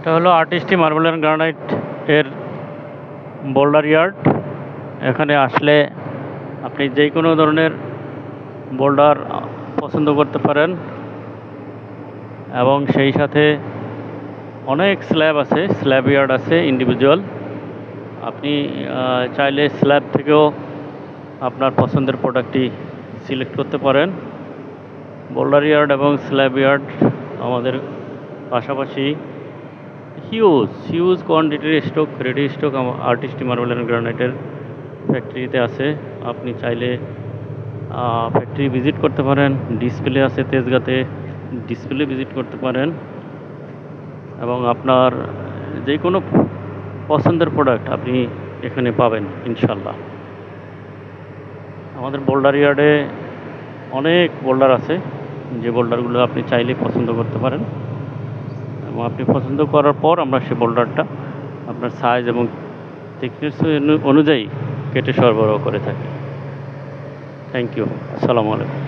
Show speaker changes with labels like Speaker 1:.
Speaker 1: এটা হলো Artistry marble and granite এর বোল্ডার ইয়ার্ড। এখানে আসলে আপনি যে কোনো ধরনের বোল্ডার পছন্দ করতে পারেন এবং সেই সাথে অনেক স্ল্যাব আছে, স্ল্যাব ইয়ার্ড আছে ইন্ডিভিজুয়াল। আপনি চাইলে স্ল্যাব থেকেও আপনার পছন্দের প্রোডাক্টটি সিলেক্ট করতে পারেন। বোল্ডার ইয়ার্ড এবং স্ল্যাব ইয়ার্ড আমাদের পাশাপাশি হিউজ কোয়ান্টিটির স্টক, রেডি স্টক আর্টিস্টি মার্বেল অ্যান্ড গ্রানাইটের ফ্যাক্টরিতে আছে। আপনি চাইলে ফ্যাক্টরি ভিজিট করতে পারেন। ডিসপ্লে আছে তেজগাঁতে, ডিসপ্লে ভিজিট করতে পারেন এবং আপনার যে কোনো পছন্দের প্রোডাক্ট আপনি এখানে পাবেন ইনশাল্লাহ। আমাদের বোল্ডার ইয়ার্ডে অনেক বোল্ডার আছে, যে বোল্ডারগুলো আপনি চাইলে পছন্দ করতে পারেন এবং আপনি পছন্দ করার পর আমরা সেই বোল্ডারটা আপনার সাইজ এবং থিকনেস অনুযায়ী কেটে সরবরাহ করে থাকি। Thank you. আসসালামু আলাইকুম।